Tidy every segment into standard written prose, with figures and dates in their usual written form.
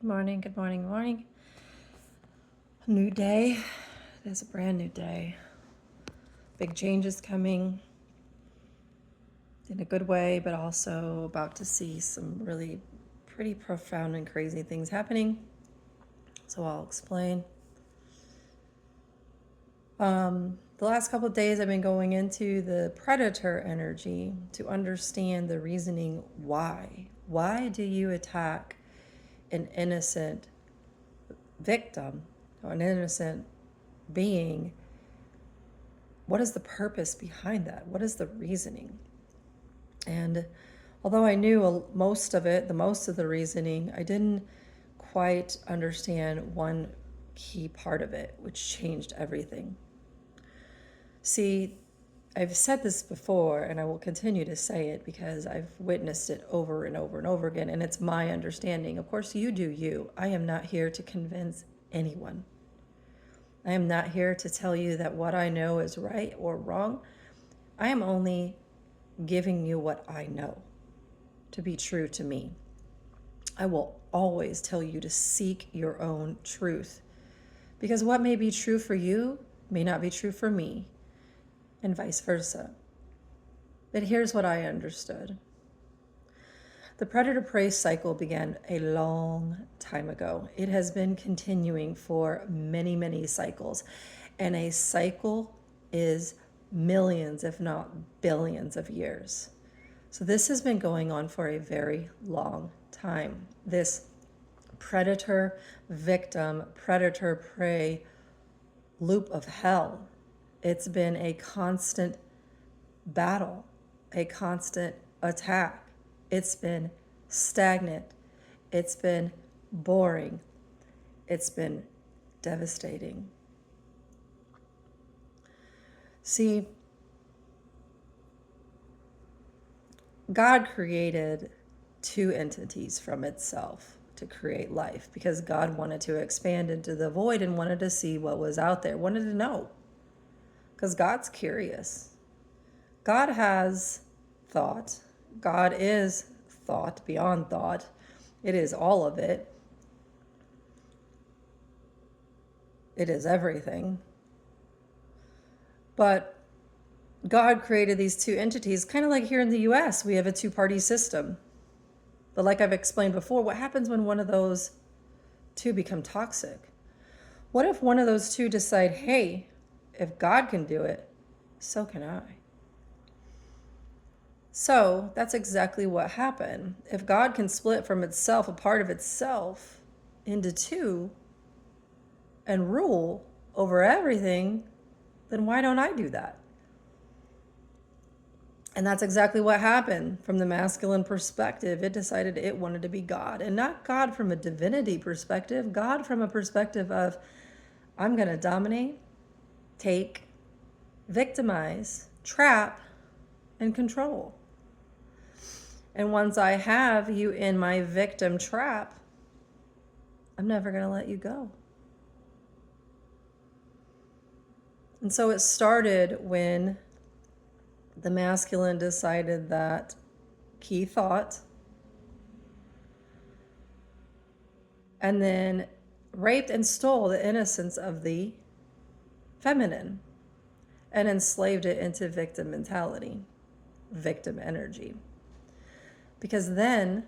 Morning, good morning, good morning. A new day. It is a brand new day. Big changes coming in a good way, but also about to see some really pretty profound and crazy things happening. So I'll explain. The last couple of days I've been going into the predator energy to understand the reasoning why. Why do you attack an innocent victim or an innocent being? What is the purpose behind that? What is the reasoning? And although I knew most of it, the most of the reasoning, I didn't quite understand one key part of it, which changed everything. See, I've said this before, and I will continue to say it because I've witnessed it over and over and over again, and it's my understanding. Of course, you do you. I am not here to convince anyone. I am not here to tell you that what I know is right or wrong. I am only giving you what I know to be true to me. I will always tell you to seek your own truth, because what may be true for you may not be true for me, and vice versa. But here's what I understood. The predator-prey cycle began a long time ago. It has been continuing for many, many cycles. And a cycle is millions, if not billions of years. So this has been going on for a very long time. This predator, victim, predator, prey loop of hell. It's been a constant battle, a constant attack. It's been stagnant. It's been boring. It's been devastating. See, God created two entities from itself to create life because God wanted to expand into the void and wanted to see what was out there, wanted to know. Because God's curious. God has thought. God is thought beyond thought. It is all of it. It is everything. But God created these two entities, kind of like here in the US, we have a two-party system. But like I've explained before, what happens when one of those two become toxic? What if one of those two decide, hey, if God can do it, so can I? So that's exactly what happened. If God can split from itself, a part of itself, into two and rule over everything, then why don't I do that? And that's exactly what happened from the masculine perspective. It decided it wanted to be God, and not God from a divinity perspective, God from a perspective of, I'm going to dominate, take, victimize, trap, and control. And once I have you in my victim trap, I'm never going to let you go. And so it started when the masculine decided that key thought, and then raped and stole the innocence of the feminine and enslaved it into victim mentality, victim energy. Because then,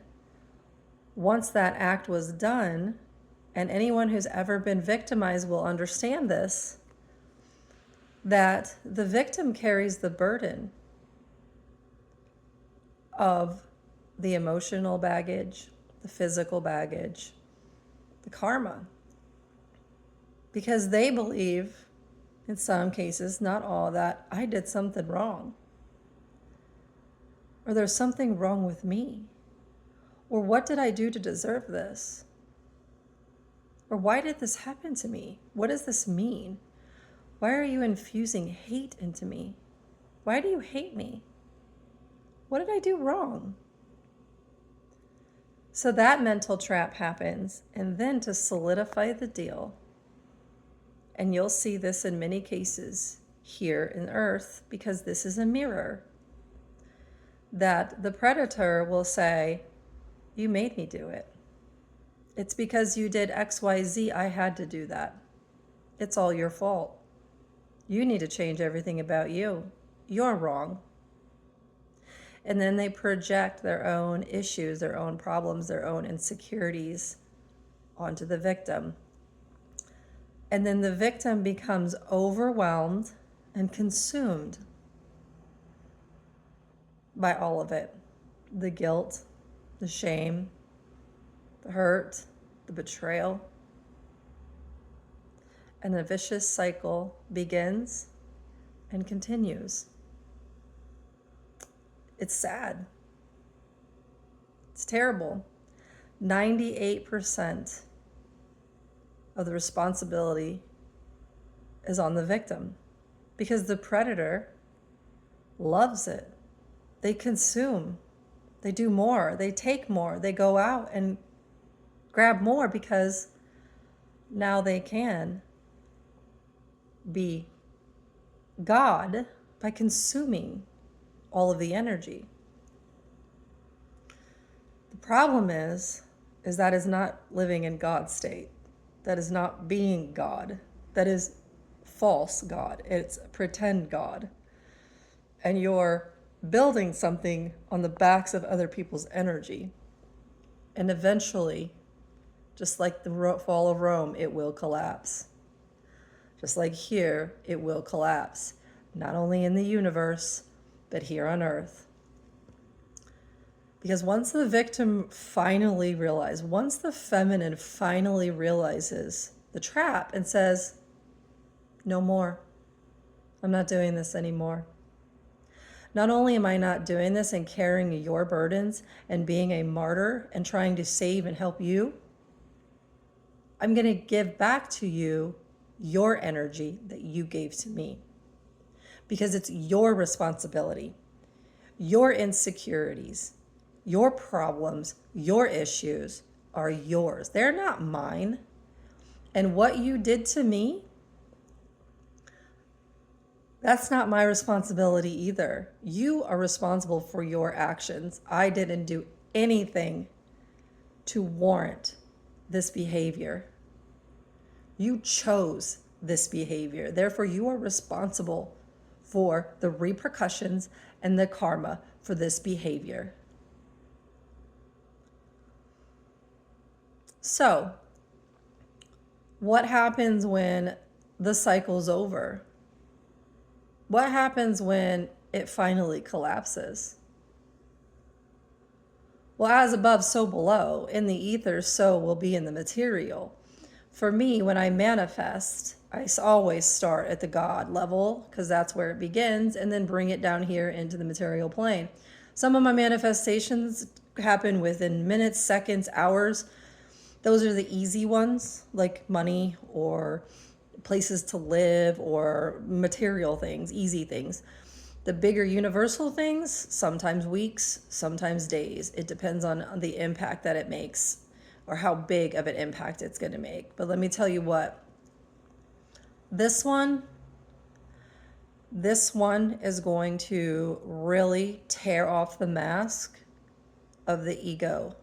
once that act was done, and anyone who's ever been victimized will understand this, that the victim carries the burden of the emotional baggage, the physical baggage, the karma. Because they believe, in some cases, not all, that I did something wrong. Or there's something wrong with me. Or what did I do to deserve this? Or why did this happen to me? What does this mean? Why are you infusing hate into me? Why do you hate me? What did I do wrong? So that mental trap happens, and then to solidify the deal, and you'll see this in many cases here in Earth, because this is a mirror, that the predator will say, you made me do it. It's because you did XYZ, I had to do that. It's all your fault. You need to change everything about you. You're wrong. And then they project their own issues, their own problems, their own insecurities onto the victim. And then the victim becomes overwhelmed and consumed by all of it. The guilt, the shame, the hurt, the betrayal. And the vicious cycle begins and continues. It's sad. It's terrible. 98% of the responsibility is on the victim because the predator loves it. They consume. They do more. They take more. They go out and grab more because now they can be God by consuming all of the energy. The problem is that is not living in God's state. That is not being God. That is false God. It's pretend God. And you're building something on the backs of other people's energy. And eventually, just like the fall of Rome, it will collapse. Just like here, it will collapse. Not only in the universe, but here on earth. Because once the victim finally realizes, once the feminine finally realizes the trap and says, no more, I'm not doing this anymore. Not only am I not doing this and carrying your burdens and being a martyr and trying to save and help you, I'm going to give back to you your energy that you gave to me. Because it's your responsibility, your insecurities, your problems, your issues are yours. They're not mine. And what you did to me, that's not my responsibility either. You are responsible for your actions. I didn't do anything to warrant this behavior. You chose this behavior. Therefore, you are responsible for the repercussions and the karma for this behavior. So, what happens when the cycle's over? What happens when it finally collapses? Well, as above, so below. In the ether, so will be in the material. For me, when I manifest, I always start at the God level because that's where it begins, and then bring it down here into the material plane. Some of my manifestations happen within minutes, seconds, hours. Those are the easy ones, like money or places to live or material things, easy things. The bigger universal things, sometimes weeks, sometimes days. It depends on the impact that it makes or how big of an impact it's going to make. But let me tell you what, this one is going to really tear off the mask of the ego,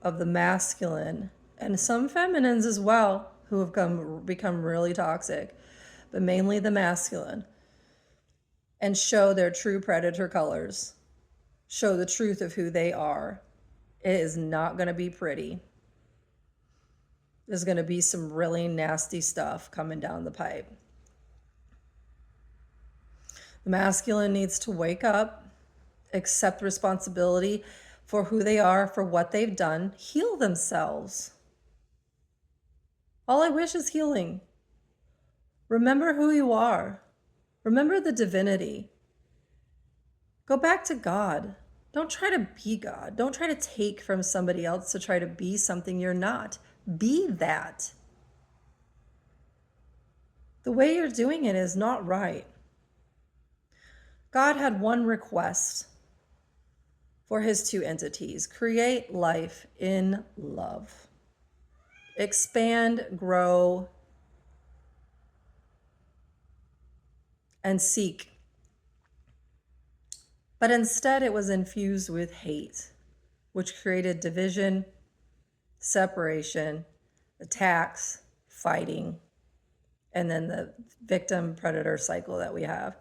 of the masculine, and some feminines as well who have become really toxic, but mainly the masculine, and show their true predator colors, show the truth of who they are. It is not going to be pretty. There's going to be some really nasty stuff coming down the pipe. The masculine needs to wake up, accept responsibility for who they are, for what they've done, heal themselves. All I wish is healing. Remember who you are. Remember the divinity. Go back to God. Don't try to be God. Don't try to take from somebody else to try to be something you're not. Be that. The way you're doing it is not right. God had one request for his two entities: create life in love. Expand, grow, and seek. But instead, it was infused with hate, which created division, separation, attacks, fighting, and then the victim predator cycle that we have.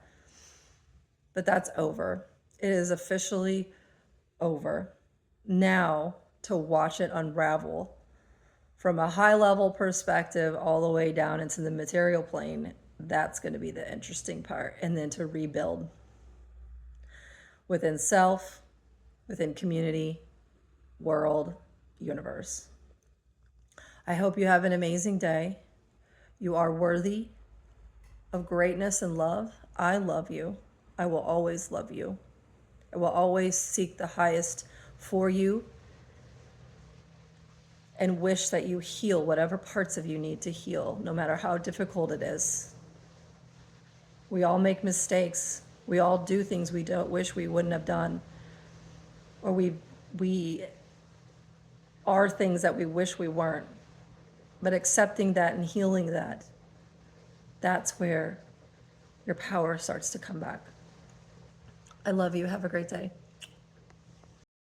But that's over. It is officially over. Now to watch it unravel from a high level perspective all the way down into the material plane, that's going to be the interesting part. And then to rebuild within self, within community, world, universe. I hope you have an amazing day. You are worthy of greatness and love. I love you. I will always love you. I will always seek the highest for you and wish that you heal whatever parts of you need to heal, no matter how difficult it is. We all make mistakes. We all do things we don't wish we wouldn't have done. Or we are things that we wish we weren't. But accepting that and healing that, that's where your power starts to come back. I love you. Have a great day.